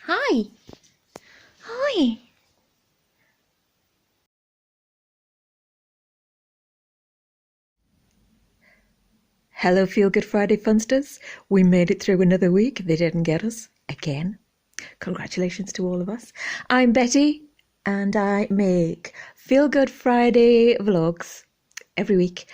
Hi. Hi. Hello, Feel Good Friday funsters. We made it through another week. They didn't get us again. Congratulations to all of us. I'm Betty, and I make Feel Good Friday vlogs every week.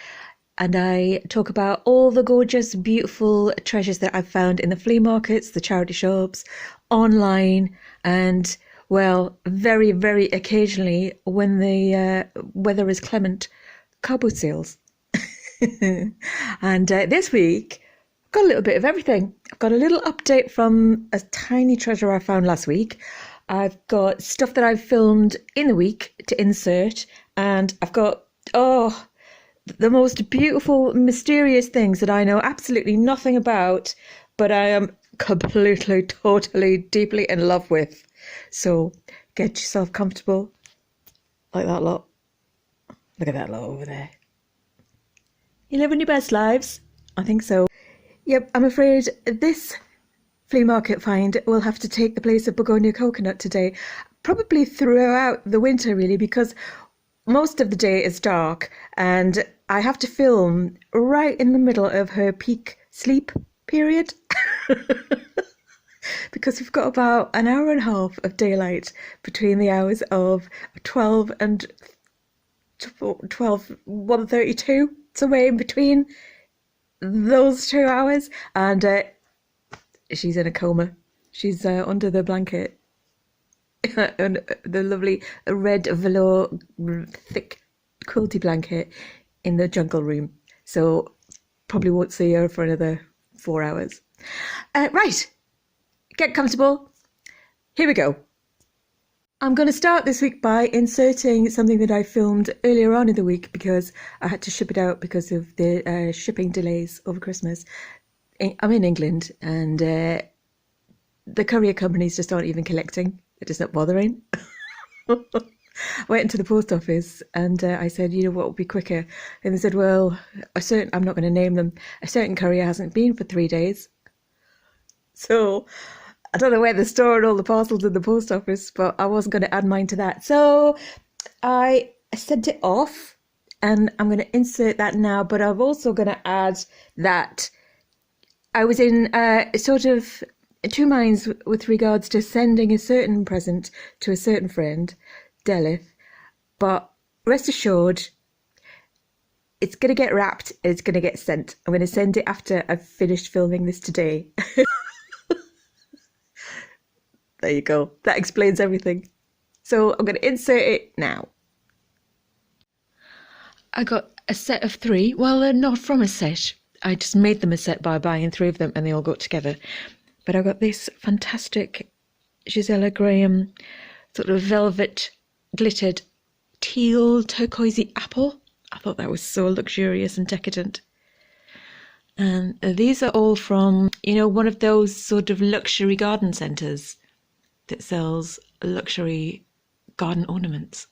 And I talk about all the gorgeous, beautiful treasures that I've found in the flea markets, the charity shops, online, and, well, very, very occasionally, when the weather is clement, car boot sales. And this week, I've got a little bit of everything. I've got a little update from a tiny treasure I found last week. I've got stuff that I've filmed in the week to insert, and I've got, the most beautiful, mysterious things that I know absolutely nothing about, but I am completely, totally, deeply in love with. So get yourself comfortable, like that lot. Look at that lot over there. You living your best lives? I think so. Yep, I'm afraid this flea market find will have to take the place of begonia coconut today. Probably throughout the winter, really, because most of the day is dark and I have to film right in the middle of her peak sleep period. Because we've got about an hour and a half of daylight between the hours of 12 and 1:32. Somewhere in between those 2 hours, and she's in a coma. She's under the blanket, and the lovely red velour thick quilty blanket in the jungle room. So probably won't see her for another 4 hours. Right, get comfortable. Here we go. I'm going to start this week by inserting something that I filmed earlier on in the week because I had to ship it out because of the shipping delays over Christmas. I'm in England, and the courier companies just aren't even collecting. They're just not bothering. I went into the post office and I said, you know what would be quicker? And they said, well, I'm not going to name them, a certain courier hasn't been for 3 days. So I don't know where they're storing all the parcels in the post office, but I wasn't going to add mine to that. So I sent it off, and I'm going to insert that now, but I'm also going to add that I was in sort of two minds with regards to sending a certain present to a certain friend, Delith, but rest assured, it's going to get wrapped and it's going to get sent. I'm going to send it after I've finished filming this today. There you go. That explains everything. So I'm going to insert it now. I got a set of 3. Well, they're not from a set. I just made them a set by buying 3 of them and they all got together. But I got this fantastic Gisela Graham sort of velvet glittered teal turquoisey apple. I thought that was so luxurious and decadent. And these are all from, one of those sort of luxury garden centres that sells luxury garden ornaments.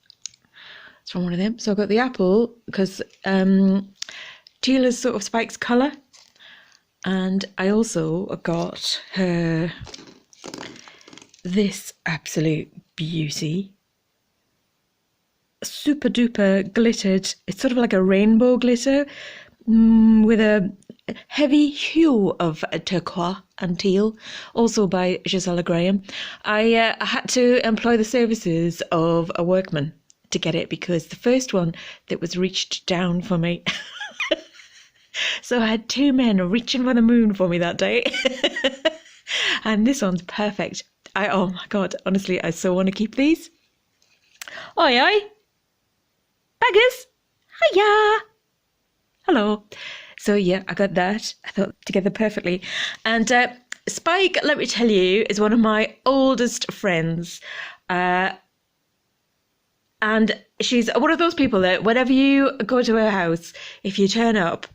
It's from one of them. So I got the apple because teal is sort of Spike's colour. And I also got her this absolute beauty. Super duper glittered. It's sort of like a rainbow glitter with a heavy hue of turquoise and teal, also by Gisela Graham. I had to employ the services of a workman to get it because the first one that was reached down for me. So I had 2 men reaching for the moon for me that day. And this one's perfect. Oh my God, honestly, I so want to keep these. Oi, oi. Baggers. Hiya. Hello. So yeah, I got that. I thought together perfectly. And Spike, let me tell you, is one of my oldest friends. And she's one of those people that whenever you go to her house, if you turn up,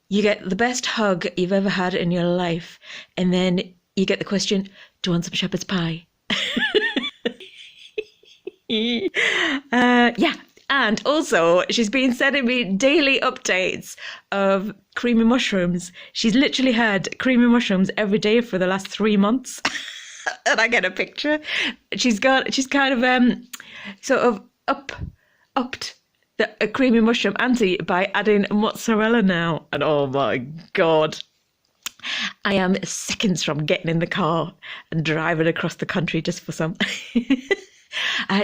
you get the best hug you've ever had in your life. And then you get the question, do you want some shepherd's pie? Yeah. And also, she's been sending me daily updates of creamy mushrooms. She's literally had creamy mushrooms every day for the last 3 months. And I get a picture. She's kind of sort of upped a creamy mushroom ante by adding mozzarella now. And oh my God, I am seconds from getting in the car and driving across the country just for some.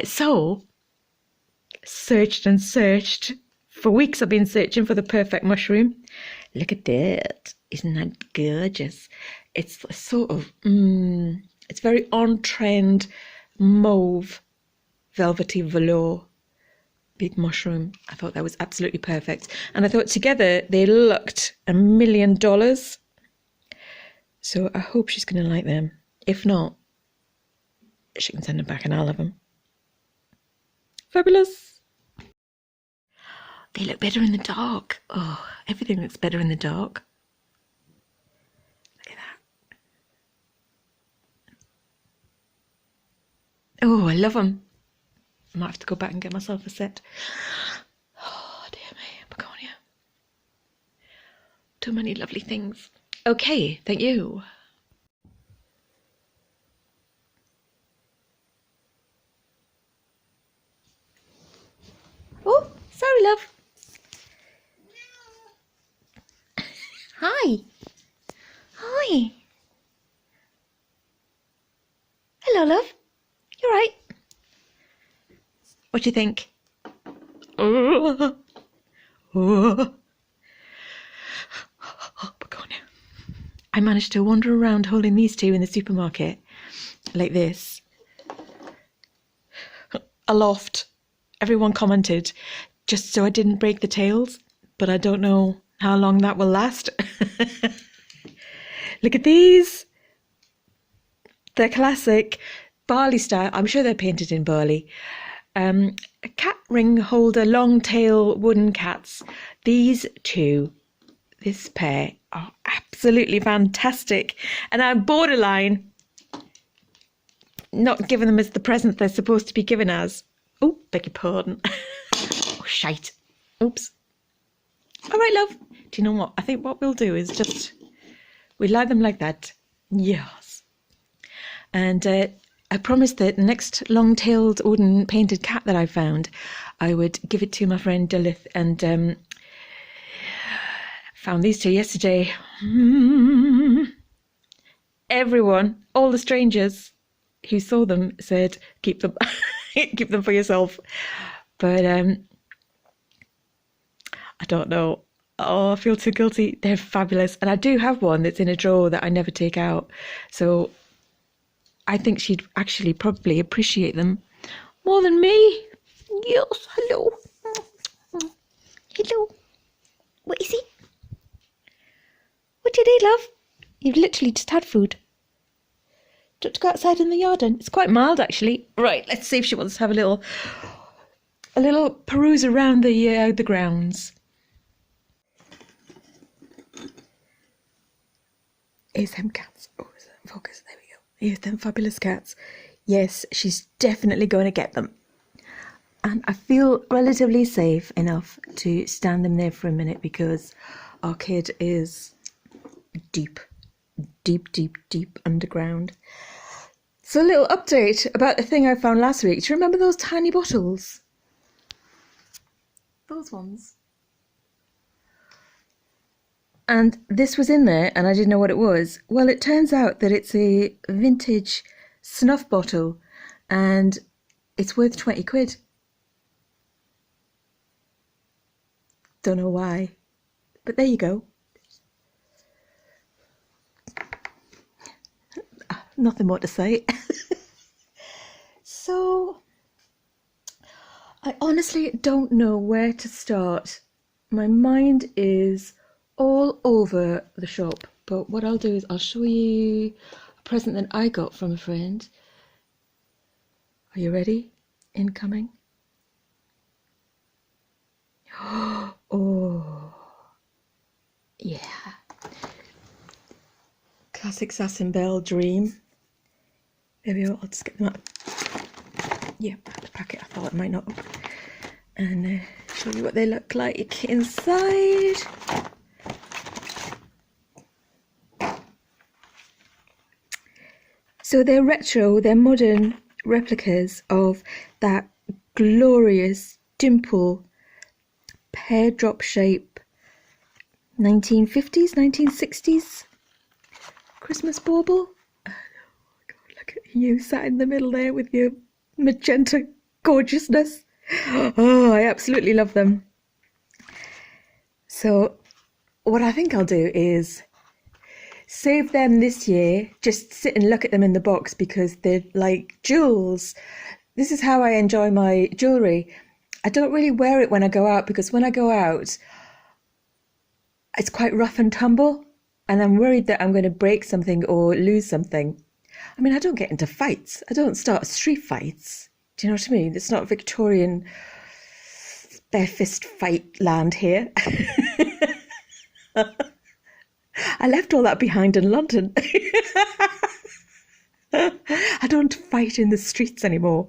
So, searched and searched. For weeks I've been searching for the perfect mushroom. Look at that. Isn't that gorgeous? It's sort of, it's very on-trend mauve, velvety velour. Big mushroom. I thought that was absolutely perfect. And I thought together they looked $1 million. So I hope she's going to like them. If not, she can send them back and I'll have them. Fabulous. They look better in the dark. Oh, everything looks better in the dark. Look at that. Oh, I love them. I might have to go back and get myself a set. Oh, dear me, begonia. Too many lovely things. Okay, thank you. Oh, sorry, love. Hi. Hi. Hello, love. You alright? What do you think? Oh, begonia. I managed to wander around holding these two in the supermarket like this. Aloft. Everyone commented just so I didn't break the tails, but I don't know how long that will last. Look at these. They're classic barley style. I'm sure they're painted in barley. A cat ring holder, long tail wooden cats. These two, this pair, are absolutely fantastic. And I'm borderline not giving them as the present they're supposed to be given as. Oh, beg your pardon. Oh, shite. Oops. All right, love. Do you know what? I think what we'll do is just, we lie them like that. Yes. And I promised that the next long-tailed wooden painted cat that I found, I would give it to my friend Duluth, and found these two yesterday. Everyone, all the strangers who saw them said, keep them, keep them for yourself. But I don't know. Oh, I feel too guilty. They're fabulous. And I do have one that's in a drawer that I never take out. So I think she'd actually probably appreciate them more than me. Yes, hello. Hello. What is it? What do you need, love? You've literally just had food. Do you want to go outside in the yard then? It's quite mild, actually. Right, let's see if she wants to have a little peruse around the grounds. Here's them cats. Oh, is that focus? There we go. Here's them fabulous cats. Yes, she's definitely going to get them. And I feel relatively safe enough to stand them there for a minute because our kid is deep underground. So a little update about the thing I found last week. Do you remember those tiny bottles? Those ones. And this was in there and I didn't know what it was. Well, it turns out that it's a vintage snuff bottle and it's worth 20 quid. Don't know why, but there you go. Nothing more to say. So, I honestly don't know where to start. My mind is all over the shop, but what I'll do is I'll show you a present that I got from a friend. Are you ready? Incoming. Oh, yeah. Classic Sass and Bell Dream. There we go. I'll just get them out. Yeah, out the packet. I thought it might not. And show you what they look like inside. So they're retro, they're modern replicas of that glorious dimple pear drop shape 1950s, 1960s Christmas bauble. Oh God, look at you sat in the middle there with your magenta gorgeousness. Oh, I absolutely love them. So what I think I'll do is save them this year, just sit and look at them in the box because they're like jewels. This is how I enjoy my jewellery. I don't really wear it when I go out because when I go out, it's quite rough and tumble and I'm worried that I'm going to break something or lose something. I mean, I don't get into fights. I don't start street fights. Do you know what I mean? It's not Victorian bare fist fight land here. I left all that behind in London. I don't fight in the streets anymore.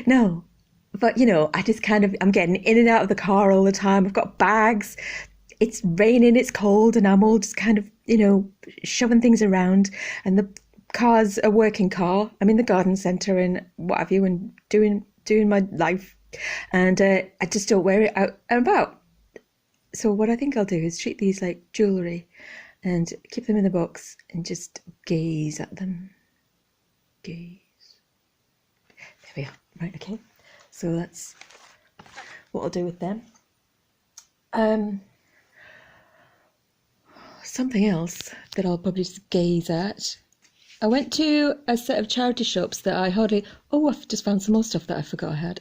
No, but you know, I just I'm getting in and out of the car all the time. I've got bags. It's raining, it's cold, and I'm all just shoving things around. And the car's a working car. I'm in the garden centre and what have you, and doing my life. And I just don't wear it out and about. So what I think I'll do is treat these like jewellery and keep them in the box and just gaze at them. Gaze. There we are. Right, okay. So that's what I'll do with them. Something else that I'll probably just gaze at. I went to a set of charity shops that I hardly... Oh, I've just found some more stuff that I forgot I had.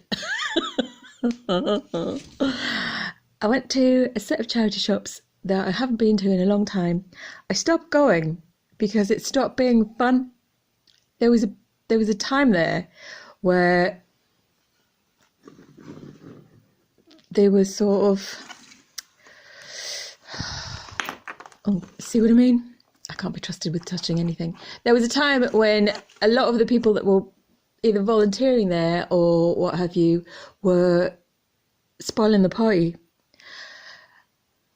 I went to a set of charity shops that I haven't been to in a long time. I stopped going because it stopped being fun. There was a time there where they were sort of... Oh, see what I mean? I can't be trusted with touching anything. There was a time when a lot of the people that were either volunteering there or what have you were spoiling the party.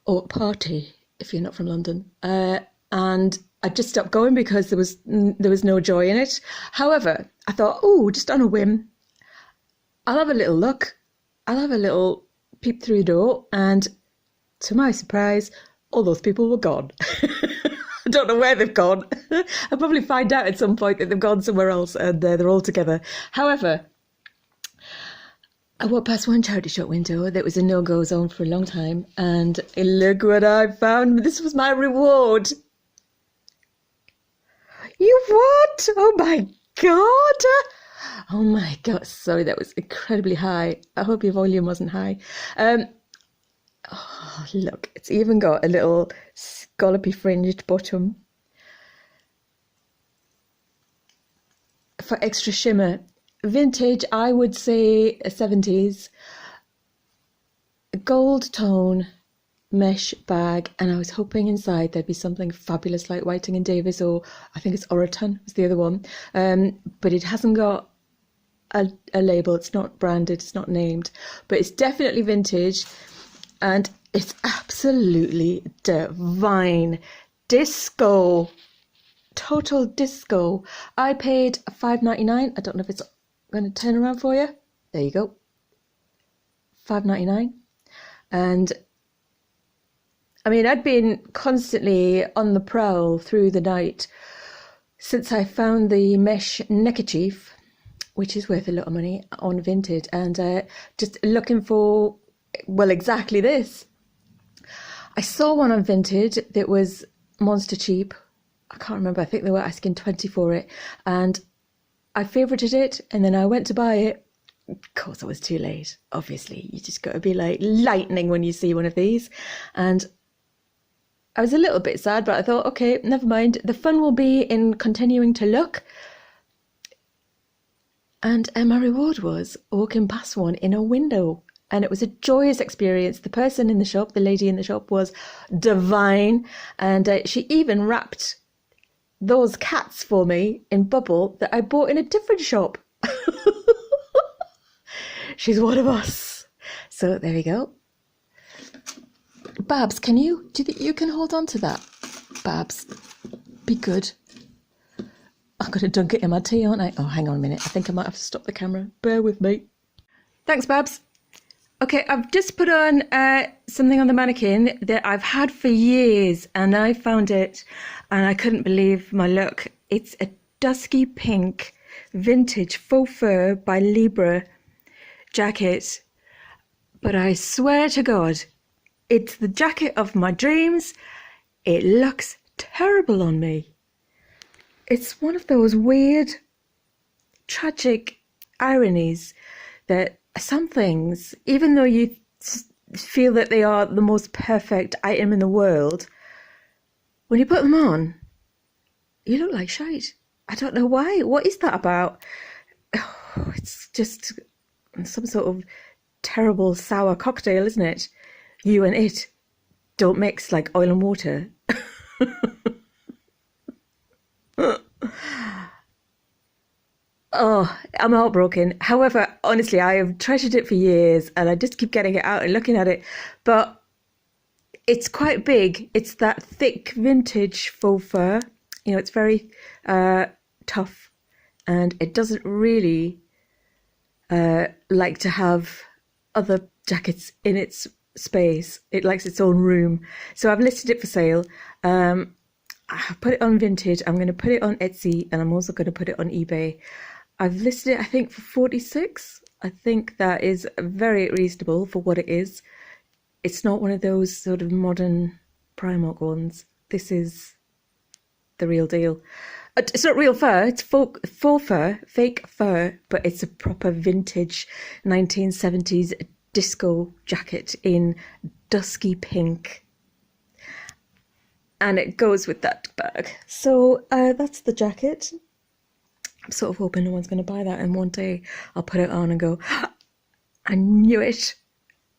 Or party, if you're not from London. And I just stopped going because there was no joy in it. However, I thought, oh, just on a whim, I'll have a little look. I'll have a little peep through the door. And to my surprise, all those people were gone. I don't know where they've gone. I'll probably find out at some point that they've gone somewhere else and they're all together. However, I walked past one charity shop window that was a no-go zone for a long time, and look what I found. This was my reward. You what? Oh my God. Oh my God. Sorry, that was incredibly high. I hope your volume wasn't high. Oh, look, it's even got a little scallopy fringed bottom for extra shimmer. Vintage, I would say 70s, gold tone mesh bag, and I was hoping inside there'd be something fabulous like Whiting and Davis, or I think it's Oroton was the other one, but it hasn't got a label. It's not branded, it's not named, but it's definitely vintage and it's absolutely divine. Disco, total disco. I paid $5.99. I don't know if it's going to turn around for you. There you go. $5.99. And I mean, I'd been constantly on the prowl through the night since I found the mesh neckerchief, which is worth a lot of money on Vinted, and just looking for, well, exactly this. I saw one on Vinted that was monster cheap. I can't remember. I think they were asking 20 for it, and I favorited it, and then I went to buy it. Of course, I was too late. Obviously, you just got to be like lightning when you see one of these, and I was a little bit sad, but I thought, okay, never mind. The fun will be in continuing to look. And my reward was walking past one in a window. And it was a joyous experience. The person in the shop, the lady in the shop, was divine. And she even wrapped those cats for me in bubble that I bought in a different shop. She's one of us. So there we go. Babs, do you think you can hold on to that? Babs. be good. I'm going to dunk it in my tea, aren't I? Oh, hang on a minute. I think I might have to stop the camera. Bear with me. Thanks, Babs. Okay, I've just put on something on the mannequin that I've had for years, and I found it and I couldn't believe my luck. It's a dusky pink vintage faux fur by Libra jacket, but I swear to God, it's the jacket of my dreams. It looks terrible on me. It's one of those weird, tragic ironies that some things, even though you feel that they are the most perfect item in the world, when you put them on, you look like shite. I don't know why. What is that about? Oh, it's just some sort of terrible sour cocktail, isn't it? You and it don't mix like oil and water. Oh, I'm heartbroken. However, honestly, I have treasured it for years and I just keep getting it out and looking at it. But it's quite big. It's that thick vintage faux fur. You know, it's very tough, and it doesn't really like to have other jackets in its space. It likes its own room. So I've listed it for sale. I put it on Vintage. I'm going to put it on Etsy, and I'm also going to put it on eBay. I've listed it, I think, for 46. I think that is very reasonable for what it is. It's not one of those sort of modern Primark ones. This is the real deal. It's not real fur, it's faux fur, fake fur, but it's a proper vintage 1970s disco jacket in dusky pink. And it goes with that bag. So that's the jacket. I'm sort of hoping no one's going to buy that, and one day I'll put it on and go, I knew it.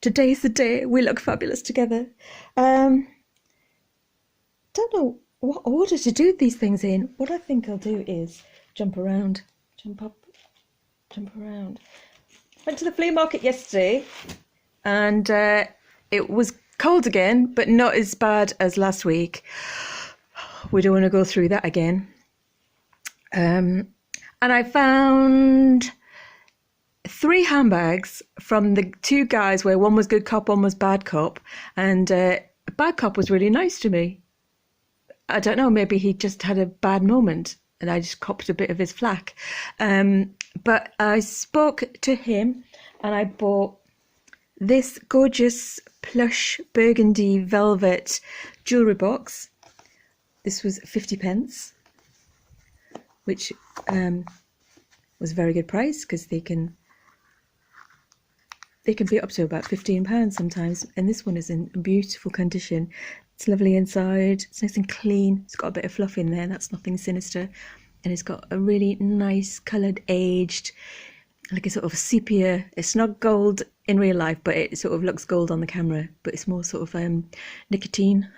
Today's the day. We look fabulous together. Don't know what order to do these things in. What I think I'll do is jump around, jump up, jump around. Went to the flea market yesterday, and it was cold again, but not as bad as last week. We don't want to go through that again. And I found 3 handbags from the 2 guys where one was good cop, one was bad cop. And bad cop was really nice to me. I don't know, maybe he just had a bad moment and I just copped a bit of his flack. But I spoke to him and I bought this gorgeous plush burgundy velvet jewellery box. This was 50p, which was a very good price because they can be up to about £15 sometimes. And this one is in beautiful condition. It's lovely inside. It's nice and clean. It's got a bit of fluff in there. That's nothing sinister. And it's got a really nice coloured, aged, like a sort of sepia. It's not gold in real life, but it sort of looks gold on the camera. But it's more sort of nicotine.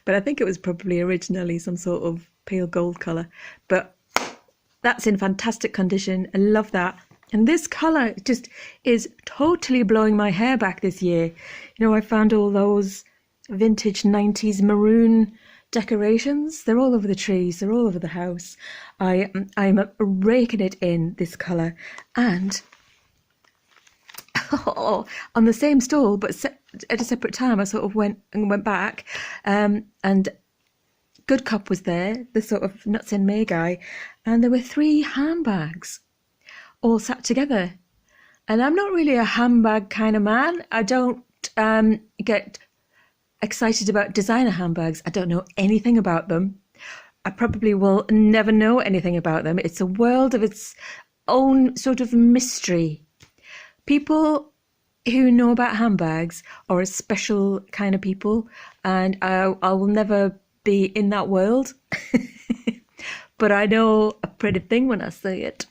But I think it was probably originally some sort of pale gold colour. But that's in fantastic condition. I love that. And this colour just is totally blowing my hair back this year. You know, I found all those vintage 90s maroon decorations. They're all over the trees. They're all over the house. I'm raking it in, this colour. And on the same stall, but at a separate time, I sort of went back. And Good Cop was there, the sort of Nuts in May guy. And there were 3 handbags all sat together. And I'm not really a handbag kind of man. I don't get excited about designer handbags. I don't know anything about them. I probably will never know anything about them. It's a world of its own sort of mystery. People who know about handbags are a special kind of people, and I will never be in that world. But I know a pretty thing when I see it.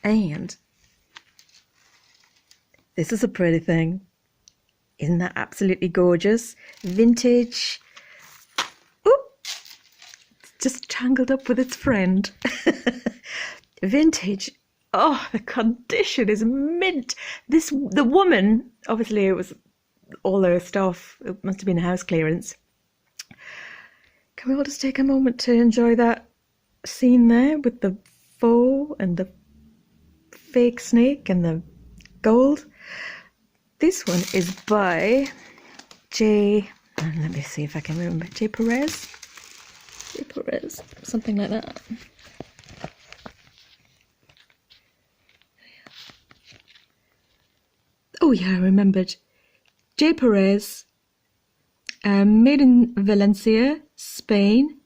And this is a pretty thing. Isn't that absolutely gorgeous? Vintage. Oop! It's just tangled up with its friend. Vintage. Oh, the condition is mint. The woman, obviously it was all her stuff. It must have been a house clearance. Can we all just take a moment to enjoy that scene there with the faux and the fake snake and the gold? This one is by let me see if I can remember. J. Perez, something like that. Oh yeah, I remembered. J. Perez, made in Valencia, Spain,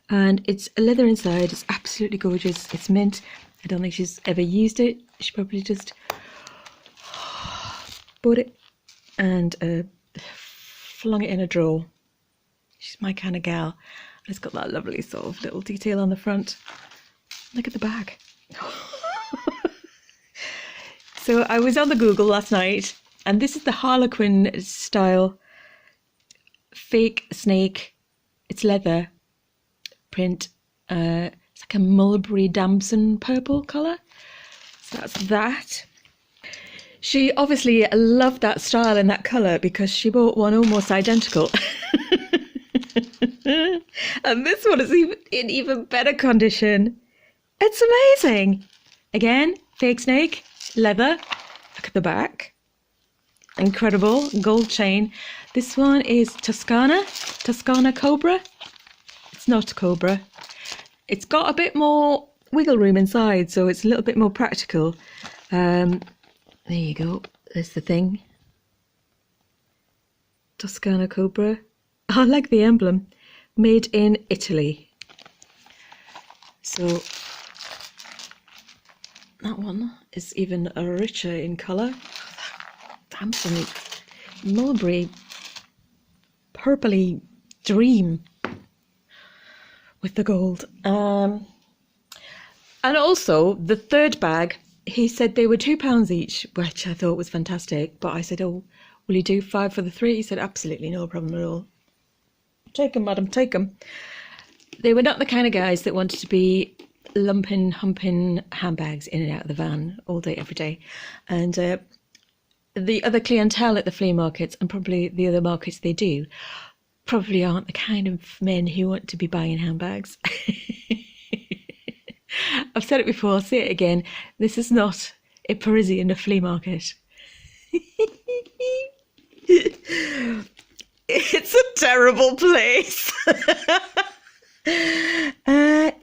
and it's leather inside. It's absolutely gorgeous. It's mint. I don't think she's ever used it. She probably just bought it and flung it in a drawer. She's my kind of gal. And it's got that lovely sort of little detail on the front. Look at the bag. So I was on the Google last night, and this is the Harlequin style fake snake. It's leather print. It's like a mulberry damson purple colour. So that's that. She obviously loved that style and that colour because she bought one almost identical. And this one is in even better condition. It's amazing. Again, fake snake, leather. Look at the back. Incredible. Gold chain. This one is Toscana Cobra. It's not Cobra. It's got a bit more wiggle room inside, so it's a little bit more practical. There you go. There's the thing. Toscana Cobra. I like the emblem. Made in Italy. So that one is even richer in colour. Damson mulberry purpley dream with the gold. And also the third bag, he said they were £2 each, which I thought was fantastic. But I said, oh, will you do 5 for the 3? He said, absolutely no problem at all. Take them, madam, take them. They were not the kind of guys that wanted to be humping handbags in and out of the van all day, every day. And the other clientele at the flea markets, and probably the other markets they do, probably aren't the kind of men who want to be buying handbags. I've said it before, I'll say it again. This is not a Parisian flea market. It's a terrible place.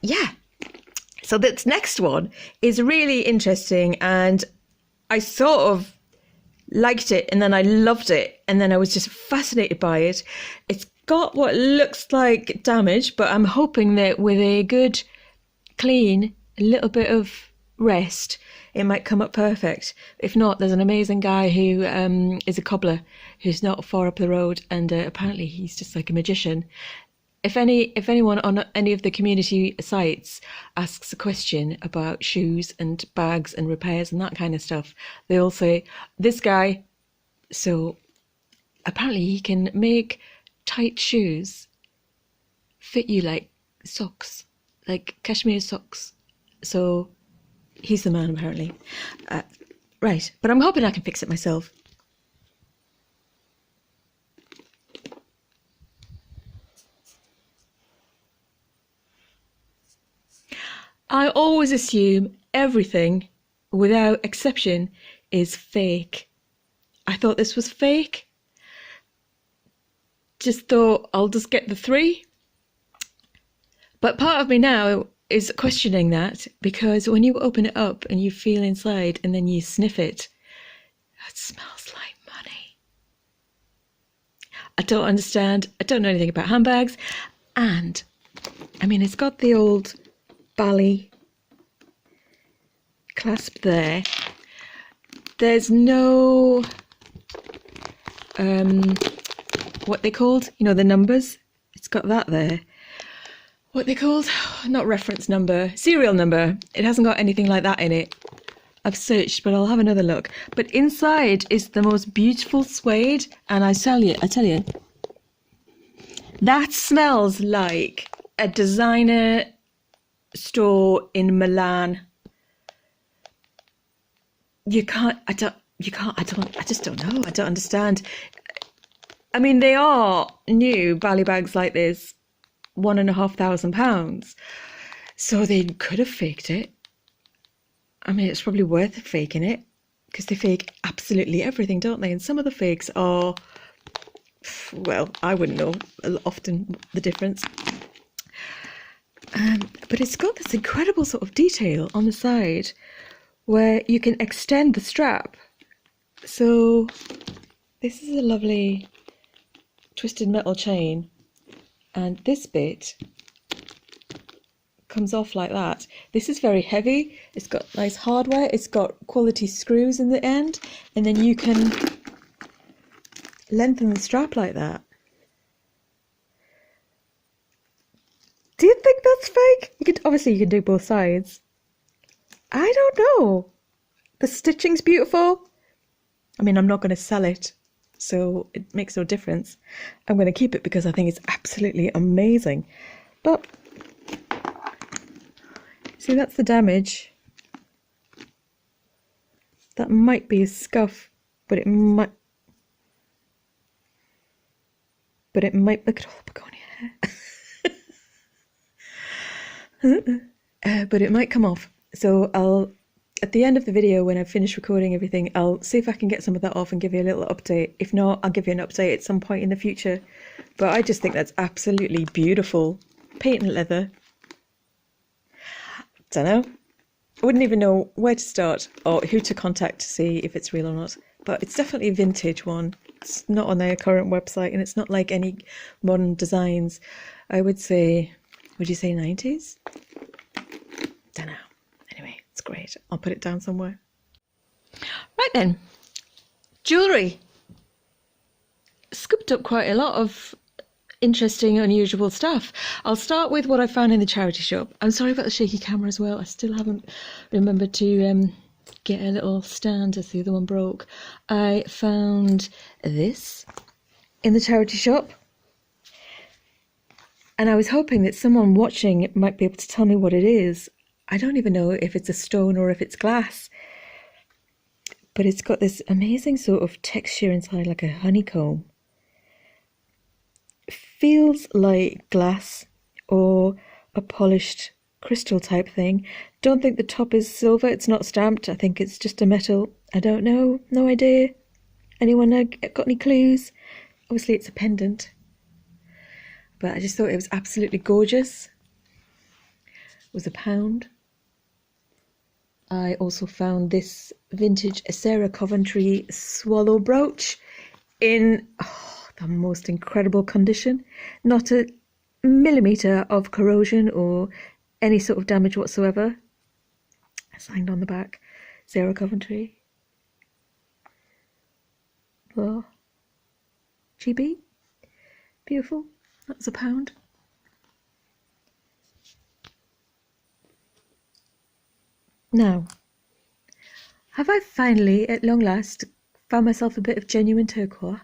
Yeah. So this next one is really interesting, and I sort of liked it, and then I loved it, and then I was just fascinated by it. It's got what looks like damage, but I'm hoping that with a good clean, a little bit of rest, it might come up perfect. If not, there's an amazing guy who is a cobbler who's not far up the road, and apparently he's just like a magician. If anyone on any of the community sites asks a question about shoes and bags and repairs and that kind of stuff, they all say, this guy. So apparently he can make tight shoes fit you like socks, like cashmere socks. So he's the man, apparently. Right, but I'm hoping I can fix it myself. I always assume everything, without exception, is fake. I thought this was fake. Just thought I'll just get the 3. But part of me now is questioning that, because when you open it up and you feel inside and then you sniff it, it smells like money. I don't understand. I don't know anything about handbags. And, I mean, it's got the old bally clasp there. There's no what they called, you know, the numbers. It's got that there. What they called? Not reference number, serial number. It hasn't got anything like that in it. I've searched, but I'll have another look. But inside is the most beautiful suede, and I tell you, that smells like a designer store in Milan. I just don't know. I don't understand. I mean, they are new bally bags like this. £1,500. So they could have faked it. I mean, it's probably worth faking it because they fake absolutely everything, don't they? And some of the fakes are, well, I wouldn't know often the difference. But it's got this incredible sort of detail on the side where you can extend the strap. So this is a lovely twisted metal chain, and this bit comes off like that. This is very heavy. It's got nice hardware. It's got quality screws in the end, and then you can lengthen the strap like that. Do you think that's fake? You could obviously you can do both sides. I don't know. The stitching's beautiful. I mean, I'm not going to sell it, so it makes no difference. I'm going to keep it because I think it's absolutely amazing. But see, that's the damage. That might be a scuff, but it might look at all the begonia hair. But it might come off. So I'll, at the end of the video, when I've finished recording everything, I'll see if I can get some of that off and give you a little update. If not, I'll give you an update at some point in the future. But I just think that's absolutely beautiful. Patent leather. Don't know. I wouldn't even know where to start or who to contact to see if it's real or not. But it's definitely a vintage one. It's not on their current website, and it's not like any modern designs. I would say, would you say 90s? Don't know. Anyway, it's great. I'll put it down somewhere. Right then. Jewellery. Scooped up quite a lot of interesting, unusual stuff. I'll start with what I found in the charity shop. I'm sorry about the shaky camera as well. I still haven't remembered to get a little stand as the other one broke. I found this in the charity shop, and I was hoping that someone watching might be able to tell me what it is. I don't even know if it's a stone or if it's glass, but it's got this amazing sort of texture inside, like a honeycomb. Feels like glass or a polished crystal type thing. Don't think the top is silver. It's not stamped. I think it's just a metal. I don't know. No idea. Anyone got any clues? Obviously it's a pendant, but I just thought it was absolutely gorgeous. It was £1. I also found this vintage Sarah Coventry swallow brooch in the most incredible condition. Not a millimetre of corrosion or any sort of damage whatsoever. Signed on the back, Sarah Coventry. Oh, GB. Beautiful. That's £1. Now, have I finally, at long last, found myself a bit of genuine turquoise?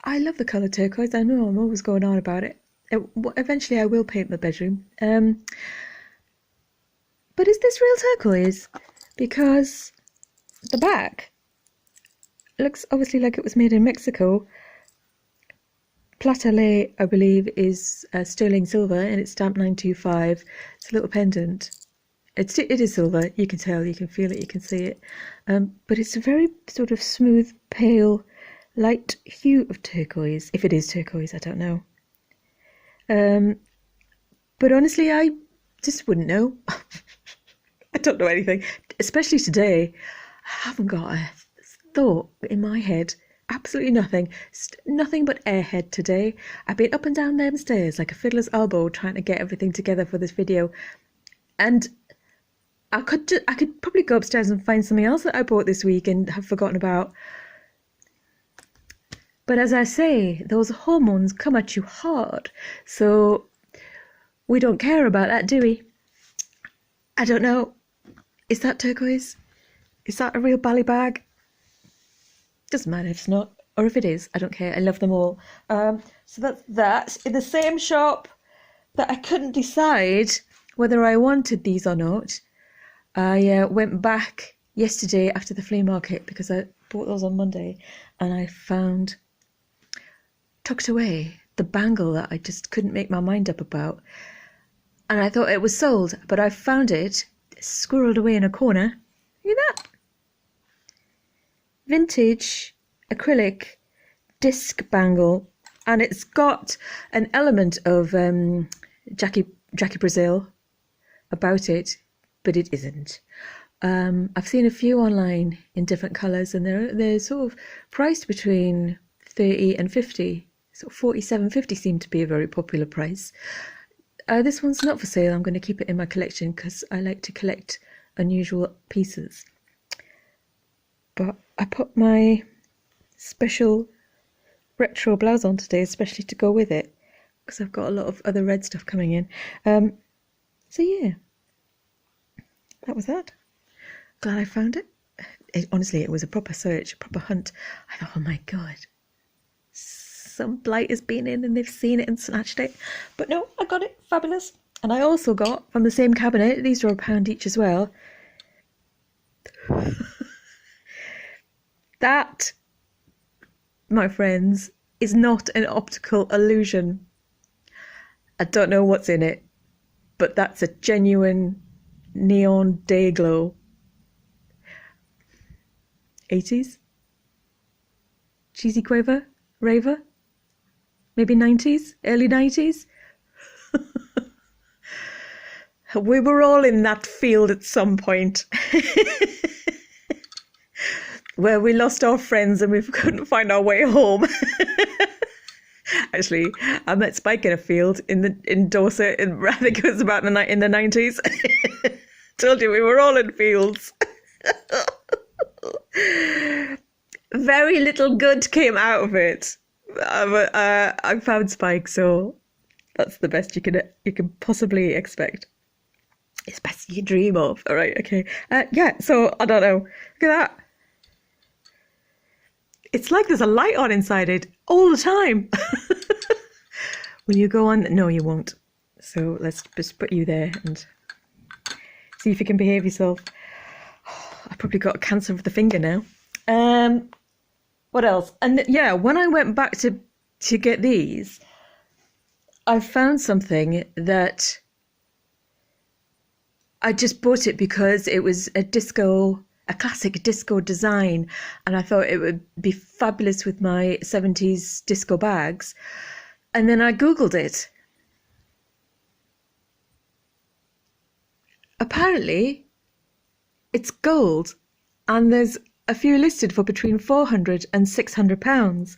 I love the colour turquoise. I know I'm always going on about it. Eventually I will paint my bedroom. But is this real turquoise? Because the back looks obviously like it was made in Mexico. Plata-lay, I believe, is sterling silver, and it's stamped 925. It's a little pendant. It is silver. You can tell, you can feel it, you can see it. But it's a very sort of smooth, pale, light hue of turquoise. If it is turquoise, I don't know. But honestly, I just wouldn't know. I don't know anything, especially today. I haven't got a thought in my head. Absolutely nothing. Nothing but airhead today. I've been up and down them stairs like a fiddler's elbow trying to get everything together for this video. And I could probably go upstairs and find something else that I bought this week and have forgotten about. But as I say, those hormones come at you hard. So we don't care about that, do we? I don't know. Is that turquoise? Is that a real bally bag? Doesn't matter if it's not, or if it is, I don't care. I love them all. So that's that. In the same shop that I couldn't decide whether I wanted these or not, I went back yesterday after the flea market because I bought those on Monday, and I found tucked away the bangle that I just couldn't make my mind up about. And I thought it was sold, but I found it squirreled away in a corner. Look at that. Vintage acrylic disc bangle. And it's got an element of Jackie Brazil about it, but it isn't. I've seen a few online in different colours, and they're sort of priced between 30 and 50. So 47.50 seemed to be a very popular price. This one's not for sale. I'm going to keep it in my collection because I like to collect unusual pieces. But I put my special retro blouse on today, especially to go with it, because I've got a lot of other red stuff coming in. So yeah, that was that. Glad I found it. Honestly, it was a proper search, a proper hunt. I thought, oh my God, some blight has been in and they've seen it and snatched it. But no, I got it. Fabulous. And I also got from the same cabinet, these are £1 each as well. That, my friends, is not an optical illusion. I don't know what's in it, but that's a genuine neon day glow. 80s? Cheesy quaver? Raver? Maybe 90s? Early 90s? We were all in that field at some point. Where we lost our friends and we couldn't find our way home. Actually, I met Spike in a field in Dorset. I think it was about in the 90s. Told you we were all in fields. Very little good came out of it. I found Spike, so that's the best you can possibly expect. It's best you can dream of. All right, okay. Yeah, so I don't know. Look at that. It's like there's a light on inside it all the time. Will you go on? No, you won't. So let's just put you there and see if you can behave yourself. I've probably got cancer of the finger now. What else? And yeah, when I went back to get these, I found something that I just bought it because it was a classic disco design, and I thought it would be fabulous with my 70s disco bags. And then I Googled it. Apparently, it's gold, and there's a few listed for between £400 and £600.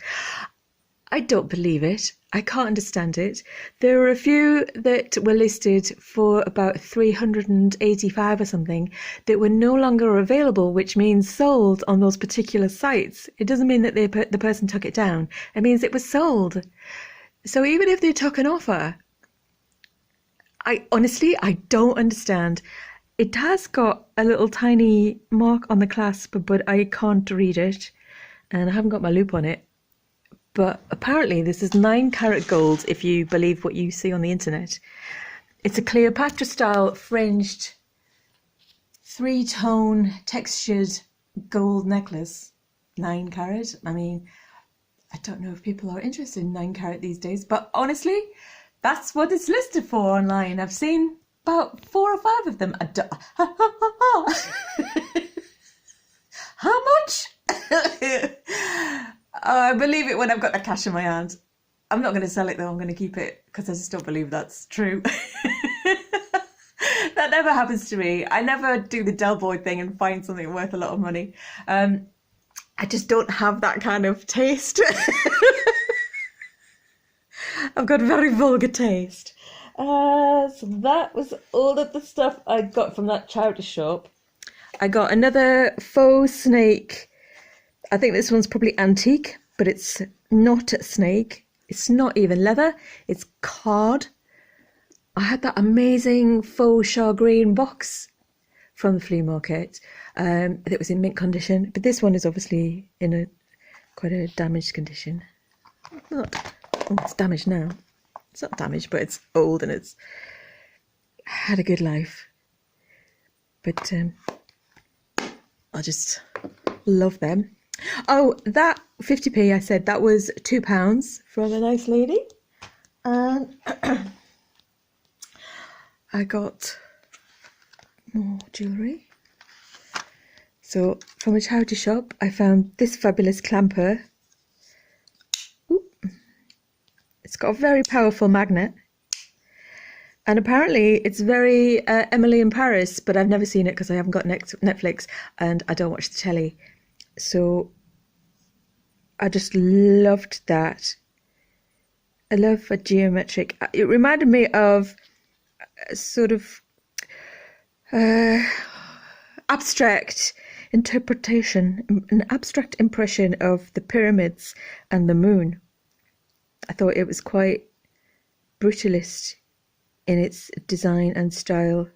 I don't believe it. I can't understand it. There were a few that were listed for about 385 or something that were no longer available, which means sold on those particular sites. It doesn't mean that the person took it down. It means it was sold. So even if they took an offer, I don't understand. It has got a little tiny mark on the clasp, but I can't read it, and I haven't got my loop on it. But apparently this is 9-carat gold, if you believe what you see on the internet. It's a Cleopatra style fringed 3-tone textured gold necklace. 9-carat. I mean, I don't know if people are interested in 9-carat these days, but honestly, that's what it's listed for online. I've seen about 4 or 5 of them. How much? I believe it when I've got the cash in my hand. I'm not going to sell it though. I'm going to keep it because I just don't believe that's true. That never happens to me. I never do the Del Boy thing and find something worth a lot of money. I just don't have that kind of taste. I've got very vulgar taste. So that was all of the stuff I got from that charity shop. I got another faux snake. I think this one's probably antique, but it's not a snake. It's not even leather. It's card. I had that amazing faux shagreen box from the flea market. It was in mint condition, but this one is obviously in quite a damaged condition. It's damaged now. It's not damaged, but it's old and it's had a good life. But I just love them. Oh, that 50p I said, that was £2 from a nice lady. And I got more jewellery. So from a charity shop, I found this fabulous clamper. Ooh. It's got a very powerful magnet. And apparently it's very Emily in Paris, but I've never seen it because I haven't got Netflix and I don't watch the telly. So I just loved that. I love a geometric. It reminded me of a sort of abstract interpretation, an abstract impression of the pyramids and the moon. I thought it was quite brutalist in its design and style.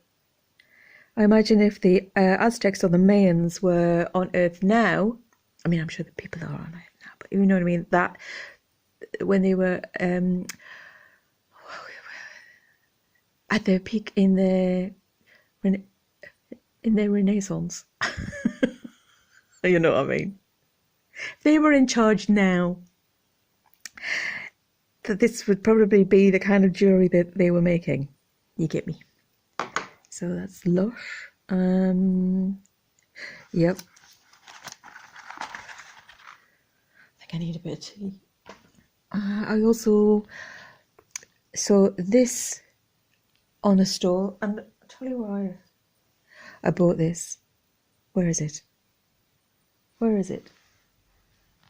I imagine if the Aztecs or the Mayans were on Earth now, I mean, I'm sure the people are on Earth now, but you know what I mean, that when they were at their peak in their Renaissance, you know what I mean, if they were in charge now, that this would probably be the kind of jewellery that they were making. You get me? So that's lush. Yep. I think I need a bit of tea. I also saw this on a store, and I'll tell you why I bought this. Where is it? Where is it?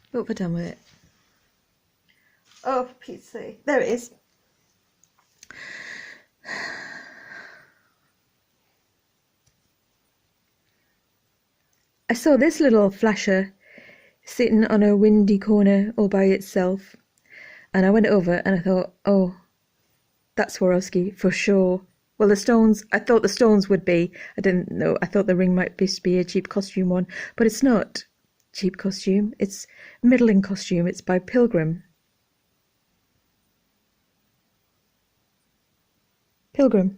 What have I done with it? Oh, for Pete's sake. There it is. I saw this little flasher sitting on a windy corner all by itself. And I went over and I thought, oh, that's Swarovski for sure. Well, the stones, I thought the stones would be. I didn't know. I thought the ring might be a cheap costume one. But it's not cheap costume. It's middling costume. It's by Pilgrim. Pilgrim.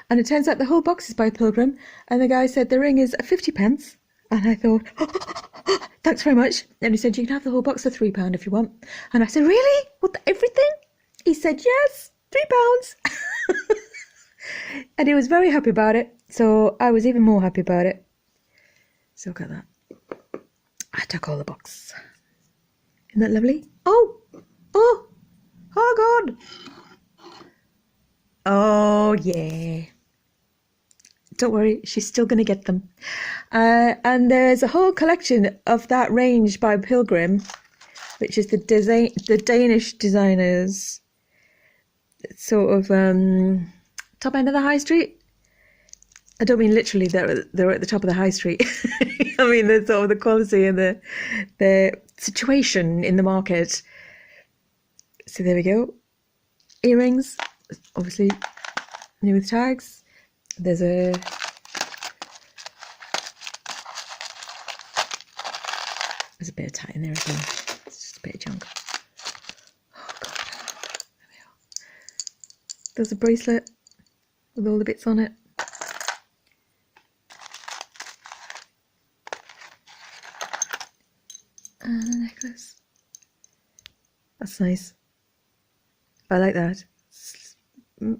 And it turns out the whole box is by Pilgrim. And the guy said the ring is 50 pence. And I thought, oh, thanks very much. And he said, you can have the whole box for £3 if you want. And I said, really? What, everything? He said, yes, £3. And he was very happy about it. So I was even more happy about it. So got that. I took all the box. Isn't that lovely? Oh, God. Oh, yeah. Don't worry, she's still going to get them. And there's a whole collection of that range by Pilgrim, which is the Danish designers. It's sort of top end of the high street. I don't mean literally they're at the top of the high street. I mean the sort of the quality and the situation in the market. So there we go. Earrings, obviously new with tags. There's a bit of tat in there as well. It's just a bit of junk. Oh God. There we are. There's a bracelet with all the bits on it. And a necklace. That's nice. I like that. A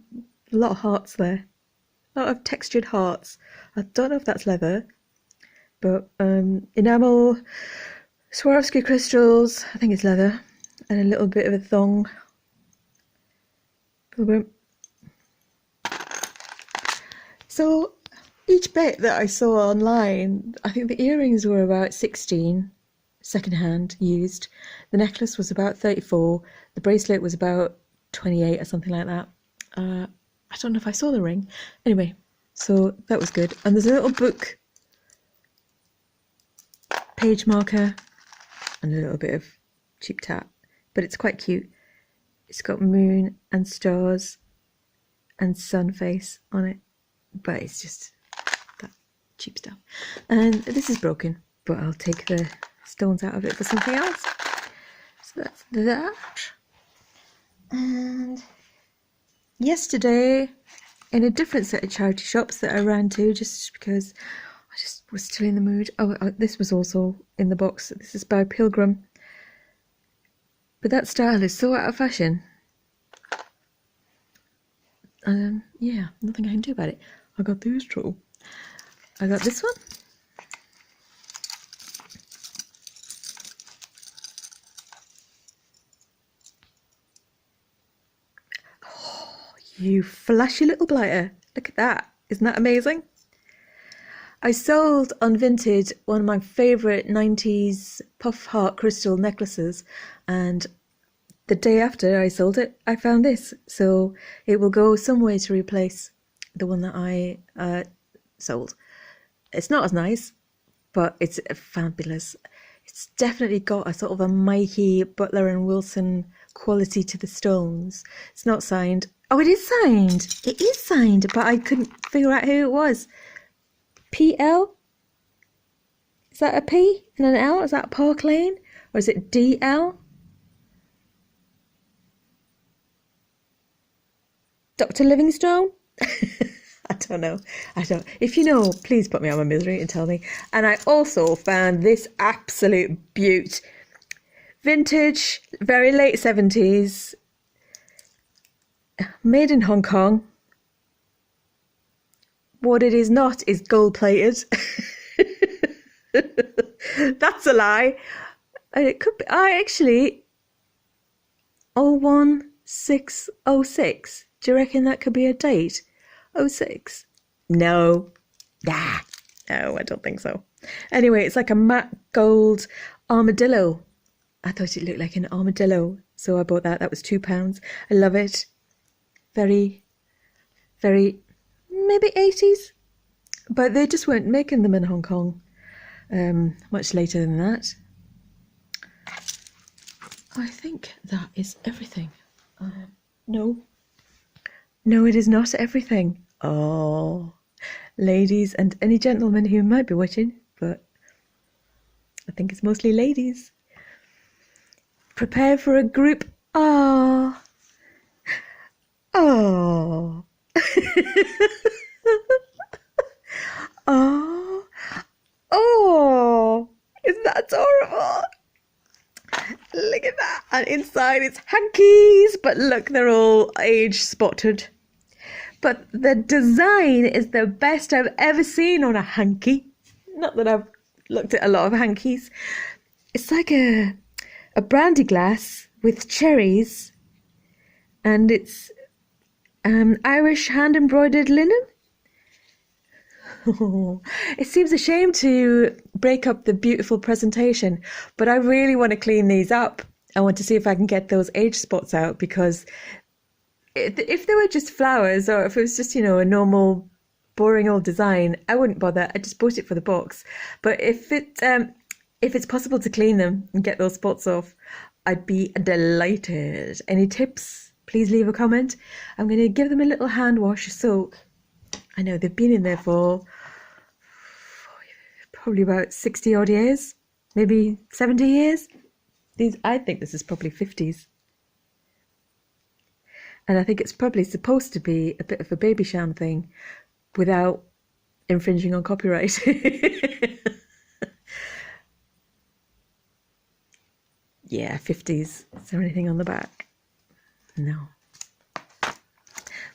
lot of hearts there. A lot of textured hearts. I don't know if that's leather, but enamel, Swarovski crystals, I think it's leather, and a little bit of a thong. Boom. So each bit that I saw online, I think the earrings were about 16, second-hand, used. The necklace was about 34. The bracelet was about 28 or something like that. I don't know if I saw the ring. Anyway, so that was good. And there's a little book, page marker, and a little bit of cheap tat. But it's quite cute. It's got moon and stars and sun face on it. But it's just that cheap stuff. And this is broken, but I'll take the stones out of it for something else. So that's that. And yesterday, in a different set of charity shops that I ran to, just because I just was still in the mood. Oh, this was also in the box. This is by Pilgrim. But that style is so out of fashion. Yeah, nothing I can do about it. I got these two. I got this one. Oh, you flashy little blighter. Look at that. Isn't that amazing? I sold on Vinted one of my favourite 90s puff heart crystal necklaces, and the day after I sold it, I found this. So it will go some way to replace the one that I sold. It's not as nice, but it's fabulous. It's definitely got a sort of a Mikey Butler and Wilson quality to the stones. It's not signed. Oh, it is signed. It is signed, but I couldn't figure out who it was. PL? Is that a P and an L? Is that Park Lane? Or is it DL? Dr. Livingstone? I don't know. If you know, please put me out of my misery and tell me. And I also found this absolute beaut. Vintage, very late 70s. Made in Hong Kong. What it is not is gold plated. That's a lie. And it could be. I actually. 01606. Do you reckon that could be a date? 06? No. Nah. No, I don't think so. Anyway, it's like a matte gold armadillo. I thought it looked like an armadillo, so I bought that. That was £2. I love it. Very, very, maybe 80s. But they just weren't making them in Hong Kong much later than that. I think that is everything. No, it is not everything. Oh, ladies and any gentlemen who might be watching, but I think it's mostly ladies. Prepare for a group. Oh. Oh. Oh. Oh. Isn't that adorable? Look at that. And inside it's hankies, but look, they're all age spotted. But the design is the best I've ever seen on a hanky. Not that I've looked at a lot of hankies. It's like a brandy glass with cherries, and it's Irish hand embroidered linen. It seems a shame to break up the beautiful presentation, but I really want to clean these up. I want to see if I can get those age spots out, because if they were just flowers, or if it was just, you know, a normal boring old design, I wouldn't bother. I just bought it for the box. But if it's possible to clean them and get those spots off, I'd be delighted. Any tips? Please leave a comment. I'm going to give them a little hand wash soak. I know they've been in there for probably about 60 odd years, maybe 70 years. I think this is probably 50s. And I think it's probably supposed to be a bit of a baby sham thing without infringing on copyright. Yeah, 50s. Is there anything on the back? No.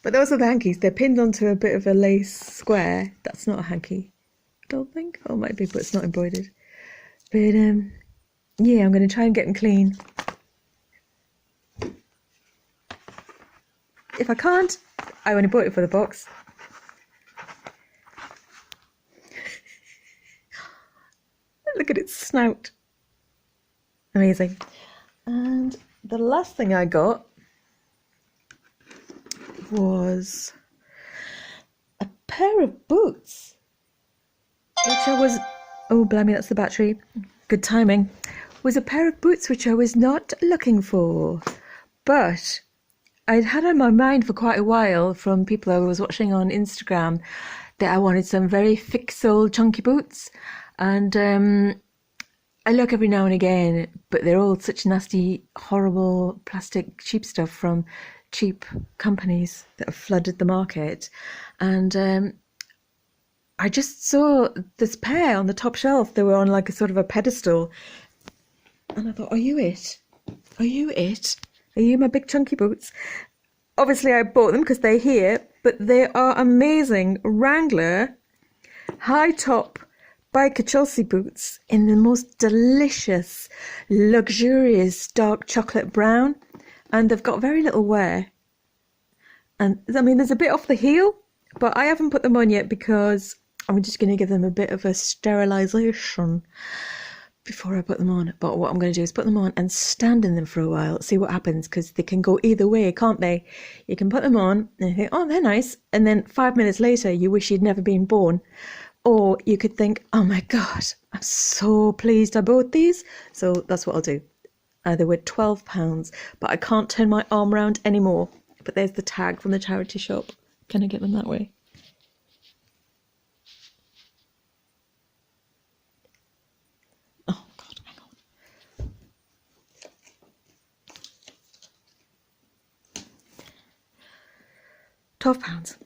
But those are the hankies. They're pinned onto a bit of a lace square. That's not a hanky, I don't think. Oh, it might be, but it's not embroidered. But yeah, I'm going to try and get them clean. If I can't, I only bought it for the box. Look at its snout. Amazing. And the last thing I got was a pair of boots, which I was, oh blimey, that's the battery, good timing, was a pair of boots which I was not looking for, but I'd had on my mind for quite a while from people I was watching on Instagram that I wanted some very thick-soled chunky boots, and I look every now and again, but they're all such nasty, horrible plastic cheap stuff from cheap companies that have flooded the market. And I just saw this pair on the top shelf. They were on like a sort of a pedestal. And I thought, are you it? Are you it? Are you my big chunky boots? obviously I bought them because they're here, but they are amazing Wrangler high top biker Chelsea boots in the most delicious, luxurious dark chocolate brown, and they've got very little wear. And I mean, there's a bit off the heel, but I haven't put them on yet because I'm just going to give them a bit of a sterilisation before I put them on. But what I'm going to do is put them on and stand in them for a while, see what happens, because they can go either way, can't they? You can put them on and you think, oh, they're nice, and then 5 minutes later you wish you'd never been born. Or you could think, oh my God, I'm so pleased I bought these. So that's what I'll do. They were £12, but I can't turn my arm around anymore. But there's the tag from the charity shop. Can I get them that way? Oh God, hang on. £12.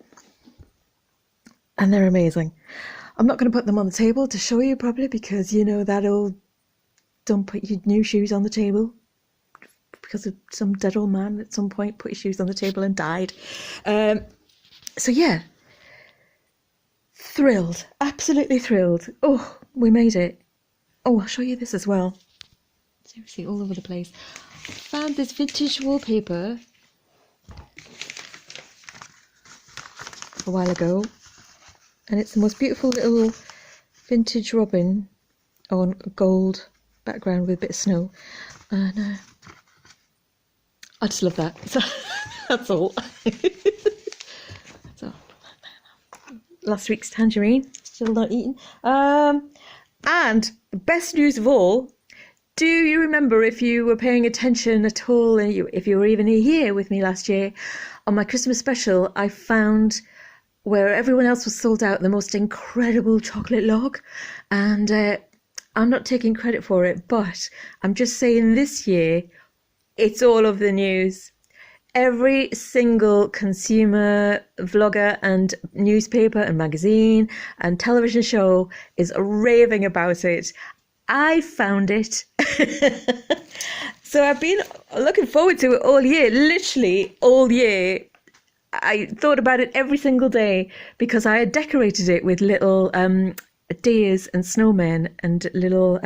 And they're amazing. I'm not going to put them on the table to show you probably because you know that old don't put your new shoes on the table because of some dead old man at some point put his shoes on the table and died. So yeah, thrilled, absolutely thrilled. Oh, we made it. Oh, I'll show you this as well. Seriously, all over the place. Found this vintage wallpaper a while ago. And it's the most beautiful little vintage robin on a gold background with a bit of snow. And I just love that. So, that's all. So, last week's tangerine, still not eaten. And the best news of all, do you remember, if you were paying attention at all, and if you were even here with me last year, on my Christmas special, I found, where everyone else was sold out, the most incredible chocolate log. And I'm not taking credit for it, but I'm just saying this year, it's all over the news. Every single consumer vlogger and newspaper and magazine and television show is raving about it. I found it. So I've been looking forward to it all year, literally all year. I thought about it every single day because I had decorated it with little deers and snowmen and little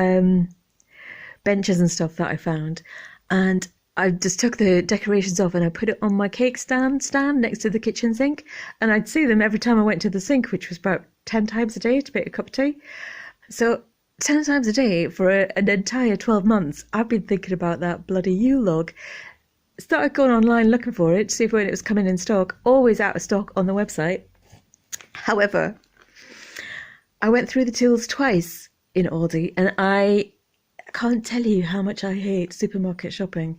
benches and stuff that I found. And I just took the decorations off and I put it on my cake stand next to the kitchen sink. And I'd see them every time I went to the sink, which was about 10 times a day to make a cup of tea. So 10 times a day for an entire 12 months, I've been thinking about that bloody Yule log. Started going online looking for it to see when it was coming in stock. Always out of stock on the website. However, I went through the tills twice in Aldi, and I can't tell you how much I hate supermarket shopping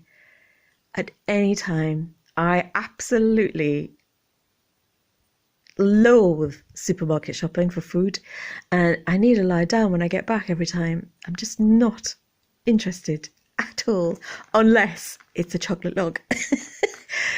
at any time. I absolutely loathe supermarket shopping for food, and I need to lie down when I get back every time. I'm just not interested at all, unless it's a chocolate log.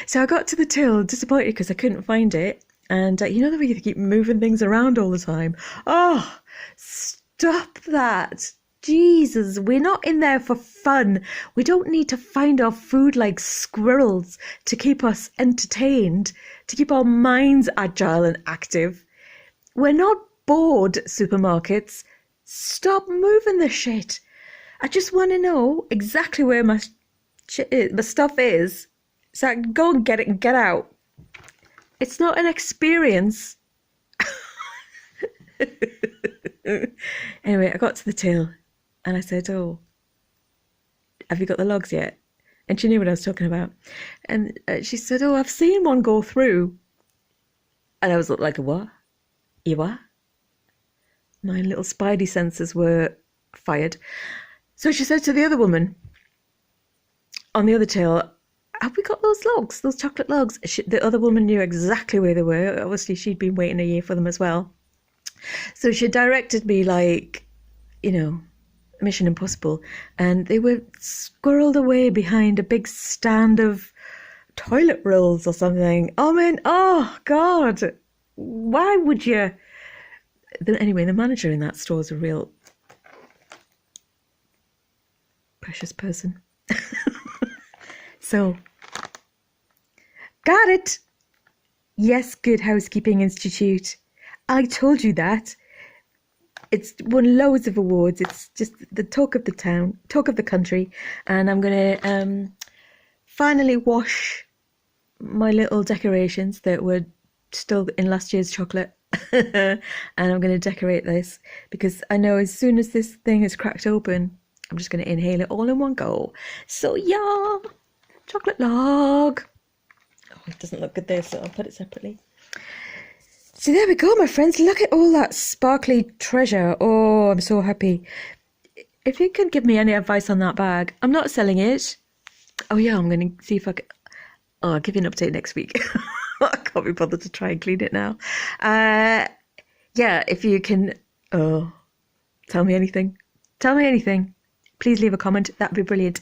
So I got to the till disappointed because I couldn't find it. And you know the way you keep moving things around all the time? Oh, stop that. Jesus, we're not in there for fun. We don't need to find our food like squirrels to keep us entertained, to keep our minds agile and active. We're not bored, supermarkets. Stop moving the shit. I just want to know exactly where my stuff is, so I can go and get it and get out. It's not an experience. Anyway, I got to the till and I said, oh, have you got the logs yet? And she knew what I was talking about. And she said, oh, I've seen one go through. And I was like, what? You what? My little spidey senses were fired. So she said to the other woman on the other till, have we got those logs, those chocolate logs? The other woman knew exactly where they were. Obviously, she'd been waiting a year for them as well. So she directed me like, you know, Mission Impossible. And they were squirreled away behind a big stand of toilet rolls or something. Oh, man, oh, God. Why would you? Anyway, the manager in that store is a real precious person. So Got it. Yes, Good Housekeeping Institute. I told you that. It's won loads of awards. It's just the talk of the town, talk of the country. And I'm going to finally wash my little decorations that were still in last year's chocolate. And I'm going to decorate this because I know as soon as this thing is cracked open, I'm just going to inhale it all in one go. So yeah, chocolate log. Oh, it doesn't look good there, so I'll put it separately. So there we go, my friends. Look at all that sparkly treasure. Oh, I'm so happy. If you can give me any advice on that bag, I'm not selling it. Oh yeah, I'm going to see if I can... Oh, I'll give you an update next week. I can't be bothered to try and clean it now. Yeah, if you can... Oh, tell me anything. Tell me anything. Please leave a comment. That'd be brilliant.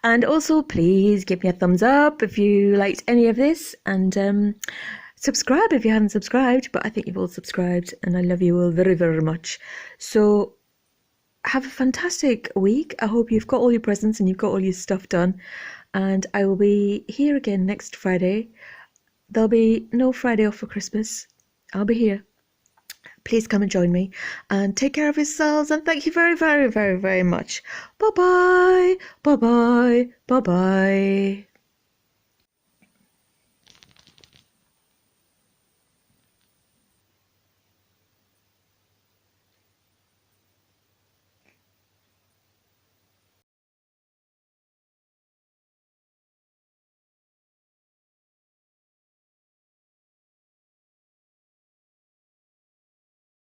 And also, please give me a thumbs up if you liked any of this. And subscribe if you haven't subscribed. But I think you've all subscribed. And I love you all very, very much. So have a fantastic week. I hope you've got all your presents and you've got all your stuff done. And I will be here again next Friday. There'll be no Friday off for Christmas. I'll be here. Please come and join me and take care of yourselves, and thank you very, very, very, very much. Bye-bye, bye-bye, bye-bye.